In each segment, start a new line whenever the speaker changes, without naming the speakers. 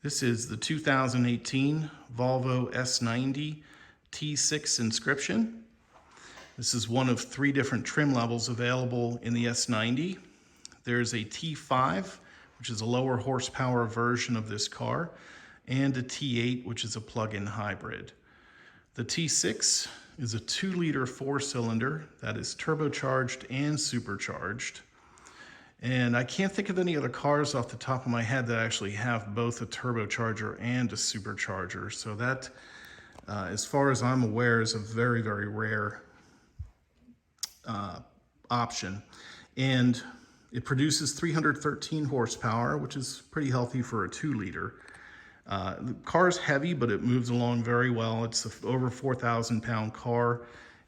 This is the 2018 Volvo S90 T6 Inscription. This is one of 3 different trim levels available in the S90. There's a T5, which is a lower horsepower version of this car, and a T8, which is a plug-in hybrid. The T6 is a 2-liter 4-cylinder that is turbocharged and supercharged. And I can't think of any other cars off the top of my head that actually have both a turbocharger and a supercharger. So that, as far as I'm aware, is a very, very rare option. And it produces 313 horsepower, which is pretty healthy for a 2-liter. The car's heavy, but it moves along very well. It's an over 4,000 pound car,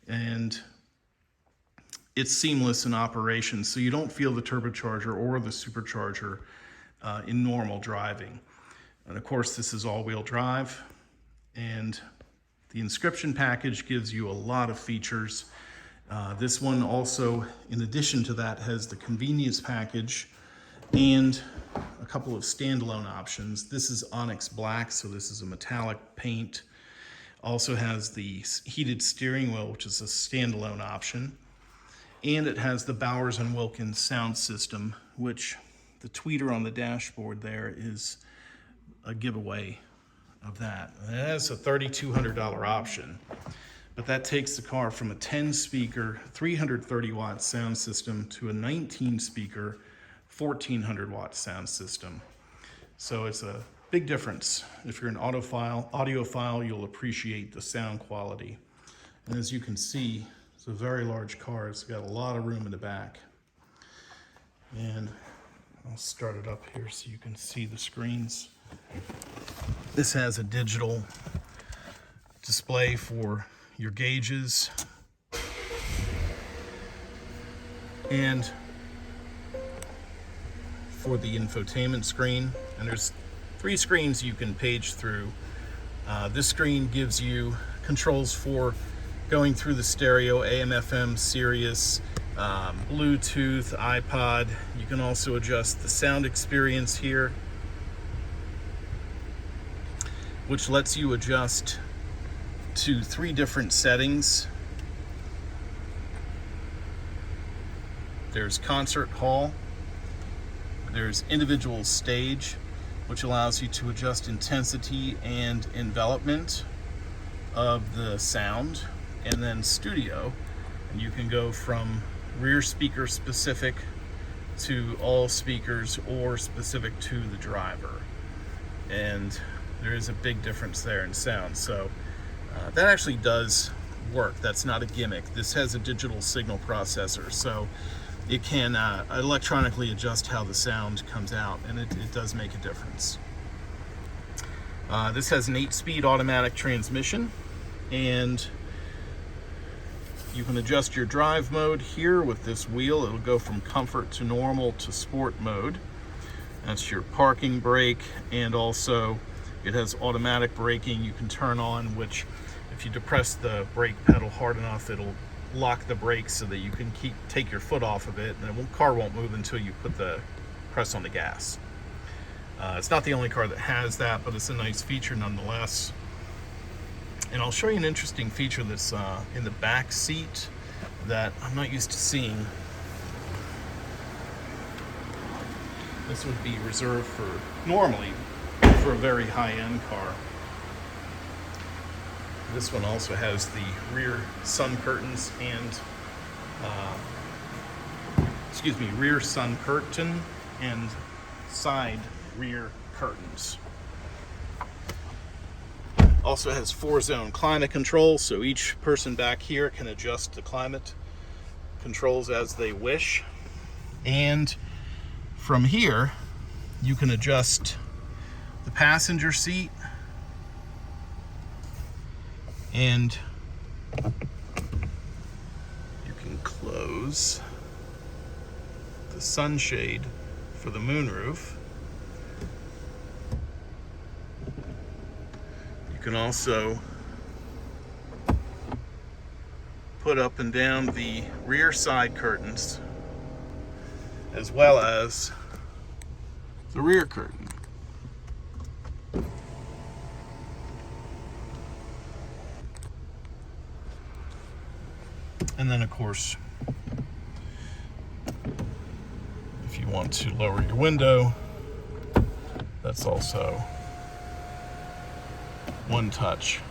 and it's seamless in operation, so you don't feel the turbocharger or the supercharger in normal driving. And of course, this is all-wheel drive, and the Inscription package gives you a lot of features. This one also, in addition to that, has the convenience package and a couple of standalone options. This is Onyx Black, so this is a metallic paint. Also has the heated steering wheel, which is a standalone option. And it has the Bowers & Wilkins sound system, which the tweeter on the dashboard there is a giveaway of that. That's a $3,200 option, but that takes the car from a 10-speaker, 330-watt sound system to a 19-speaker, 1,400-watt sound system. So it's a big difference. If you're an audiophile, you'll appreciate the sound quality. And as you can see, it's a very large car. It's got a lot of room in the back. And I'll start it up here so you can see the screens. This has a digital display for your gauges. And for the infotainment screen. And there's 3 screens you can page through. This screen gives you controls for going through the stereo, AM, FM, Sirius, Bluetooth, iPod. You can also adjust the sound experience here, which lets you adjust to 3 different settings. There's concert hall, there's individual stage, which allows you to adjust intensity and envelopment of the sound, and then studio, and you can go from rear speaker specific to all speakers or specific to the driver. And there is a big difference there in sound. So that actually does work. That's not a gimmick. This has a digital signal processor, so it can electronically adjust how the sound comes out, and it does make a difference. This has an 8-speed automatic transmission, and you can adjust your drive mode here with this wheel. It'll go from comfort to normal to sport mode. That's your parking brake, and also it has automatic braking you can turn on, which if you depress the brake pedal hard enough, it'll lock the brakes so that you can take your foot off of it, and the car won't move until you press on the gas. It's not the only car that has that, but it's a nice feature nonetheless. And I'll show you an interesting feature that's in the back seat that I'm not used to seeing. This would be reserved normally for a very high-end car. This one also has the rear sun curtains and, rear sun curtain and side rear curtains. Also has 4-zone climate control, so each person back here can adjust the climate controls as they wish. And from here, you can adjust the passenger seat, and you can close the sunshade for the moonroof. You can also put up and down the rear side curtains as well as the rear curtain. And then of course, if you want to lower your window, that's also one touch.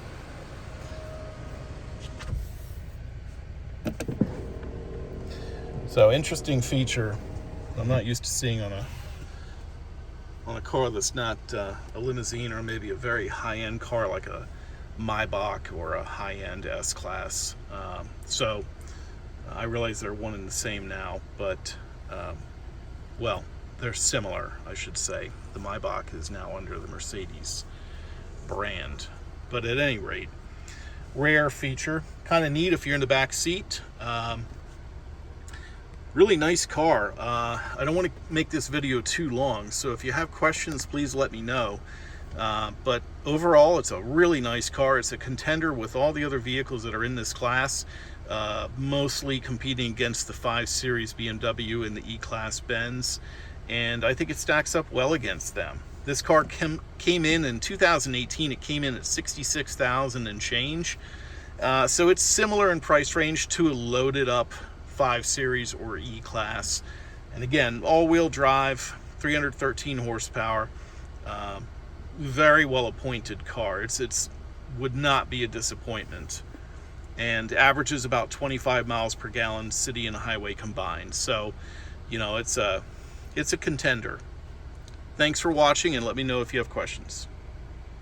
So interesting feature I'm not used to seeing on a car that's not a limousine, or maybe a very high-end car like a Maybach or a high-end S-Class. So I realize they're one and the same now, but well, they're similar, I should say. The Maybach is now under the Mercedes brand, but at any rate, rare feature, kind of neat if you're in the back seat. Really nice car. I don't want to make this video too long, so if you have questions, please let me know. But overall, it's a really nice car. It's a contender with all the other vehicles that are in this class, mostly competing against the 5 Series BMW and the E-Class Benz, and I think it stacks up well against them. This car came in 2018. It came in at $66,000 and change, so it's similar in price range to a loaded up 5 Series or E-Class. And again, all-wheel drive, 313 horsepower, very well appointed car. It's would not be a disappointment, and averages about 25 miles per gallon city and highway combined. So, you know, it's a contender. Thanks for watching, and let me know if you have questions.